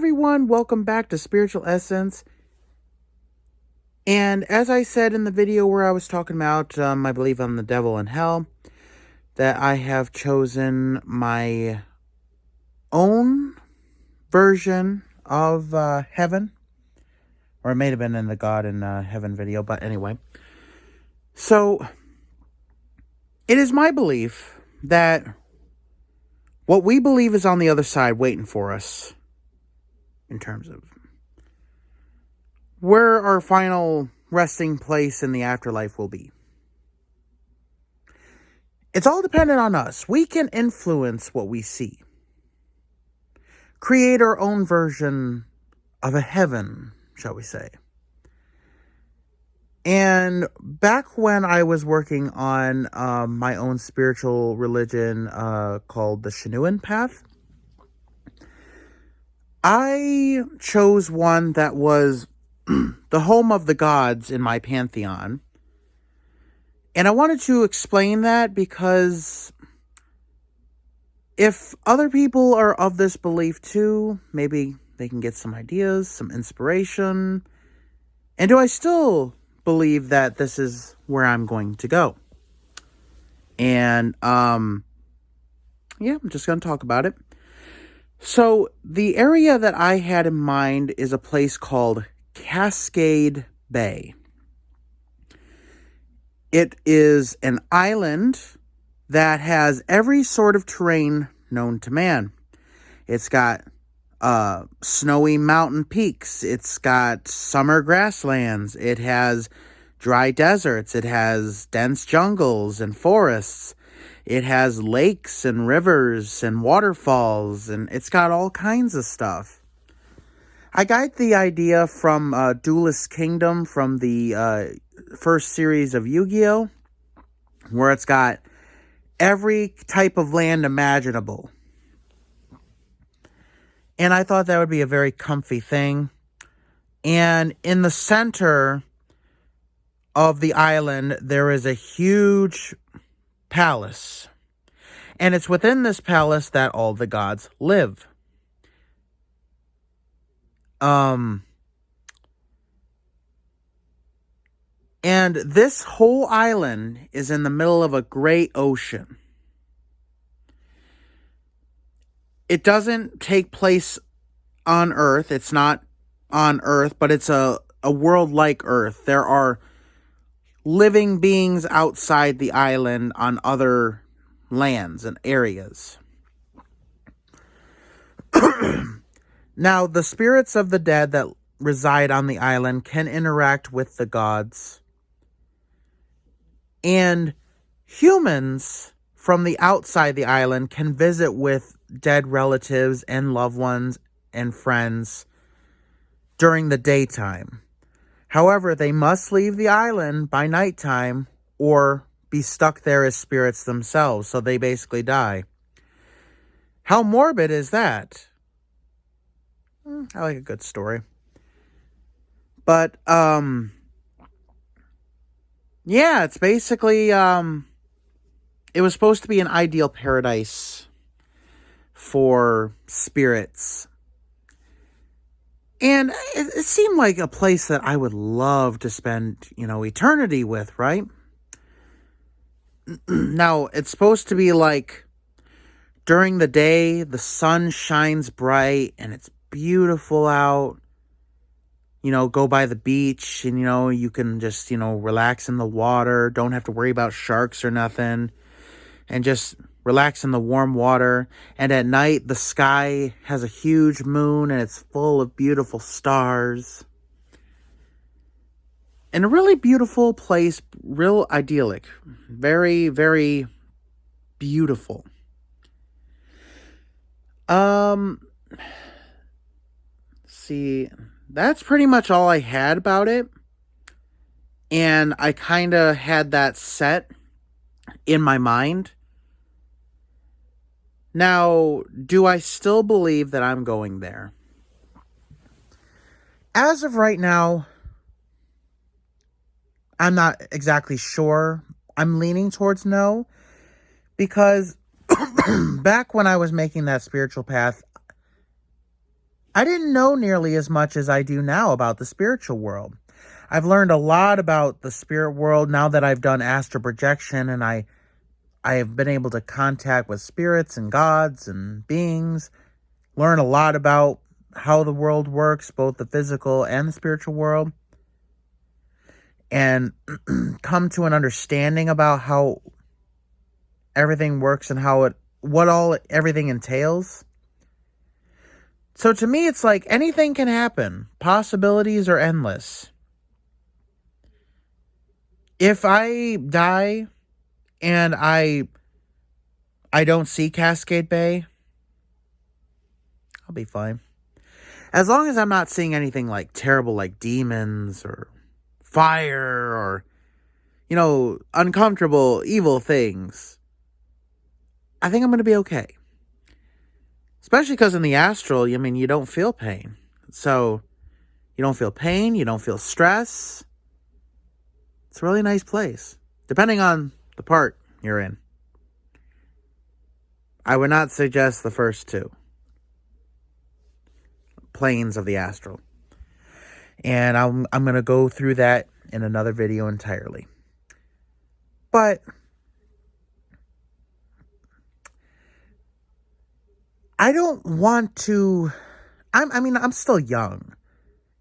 everyone, welcome back to Spiritual Essence. And as I said in the video where I was talking about my belief on the devil and hell, that I have chosen my own version of heaven. Or it may have been in the God in Heaven video, but anyway. So, it is my belief that what we believe is on the other side waiting for us, in terms of where our final resting place in the afterlife will be. It's all dependent on us. We can influence what we see. Create our own version of a heaven, shall we say. And back when I was working on my own spiritual religion called the Shinuan Path, I chose one that was the home of the gods in my pantheon. And I wanted to explain that because if other people are of this belief too, maybe they can get some ideas, some inspiration. And do I still believe that this is where I'm going to go? And, I'm just going to talk about it. So, the area that I had in mind is a place called Cascade Bay. It is an island that has every sort of terrain known to man. It's got snowy mountain peaks. It's got summer grasslands. It has dry deserts. It has dense jungles and forests. It has lakes and rivers and waterfalls, and it's got all kinds of stuff. I got the idea from Duelist Kingdom from the first series of Yu-Gi-Oh!, where it's got every type of land imaginable. And I thought that would be a very comfy thing. And in the center of the island, there is a huge palace. And it's within this palace that all the gods live. And this whole island is in the middle of a great ocean. It doesn't take place on Earth. It's not on Earth, but it's a world like Earth. There are living beings outside the island on other lands and areas. Now, the spirits of the dead that reside on the island can interact with the gods. And humans from the outside the island can visit with dead relatives and loved ones and friends during the daytime. However, they must leave the island by nighttime or be stuck there as spirits themselves, so they basically die. How morbid is that? I like a good story. But, yeah, it's basically, it was supposed to be an ideal paradise for spirits. And it seemed like a place that I would love to spend, eternity with, right? Now, it's supposed to be like during the day, the sun shines bright and it's beautiful out. Go by the beach and, you can just, relax in the water. Don't have to worry about sharks or nothing. And just relax in the warm water. And at night, the sky has a huge moon and it's full of beautiful stars. And a really beautiful place, real idyllic. Very, very beautiful. See, that's pretty much all I had about it. And I kind of had that set in my mind. Now, do I still believe that I'm going there? As of right now, I'm not exactly sure. I'm leaning towards no. Because back when I was making that spiritual path, I didn't know nearly as much as I do now about the spiritual world. I've learned a lot about the spirit world now that I've done astral projection, and I have been able to contact with spirits and gods and beings, learn a lot about how the world works, both the physical and the spiritual world, and come to an understanding about how everything works and everything entails. So to me, it's like anything can happen. Possibilities are endless. If I die and I don't see Cascade Bay, I'll be fine. As long as I'm not seeing anything like terrible, like demons or fire or, uncomfortable, evil things, I think I'm going to be okay. Especially because in the astral, you don't feel pain. So, you don't feel pain, you don't feel stress. It's a really nice place, depending on the part you're in. I would not suggest the first two planes of the astral. And I'm going to go through that in another video entirely. But I don't want to... I'm still young.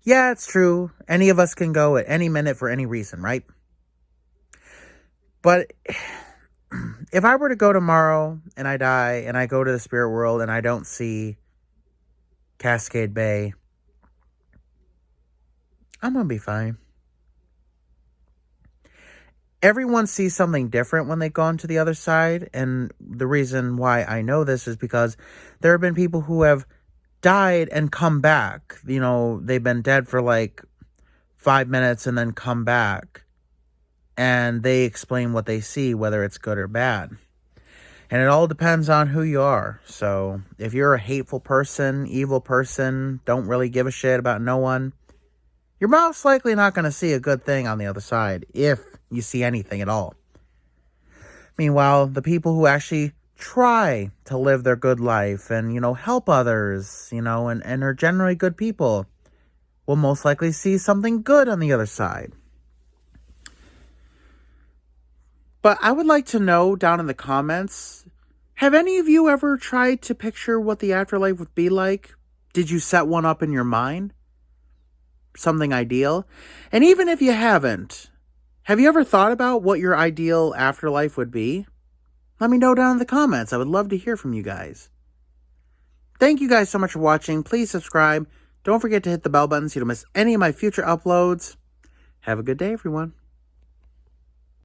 Yeah, it's true. Any of us can go at any minute for any reason, right? But if I were to go tomorrow and I die and I go to the spirit world and I don't see Cascade Bay, I'm going to be fine. Everyone sees something different when they go on to the other side. And the reason why I know this is because there have been people who have died and come back. They've been dead for like 5 minutes and then come back. And they explain what they see, whether it's good or bad. And it all depends on who you are. So if you're a hateful person, evil person, don't really give a shit about no one, you're most likely not going to see a good thing on the other side, if you see anything at all. Meanwhile, the people who actually try to live their good life and, help others, and are generally good people, will most likely see something good on the other side. But I would like to know down in the comments, have any of you ever tried to picture what the afterlife would be like? Did you set one up in your mind? Something ideal? And even if you haven't, have you ever thought about what your ideal afterlife would be? Let me know down in the comments. I would love to hear from you guys. Thank you guys so much for watching. Please subscribe. Don't forget to hit the bell button so you don't miss any of my future uploads. Have a good day, everyone.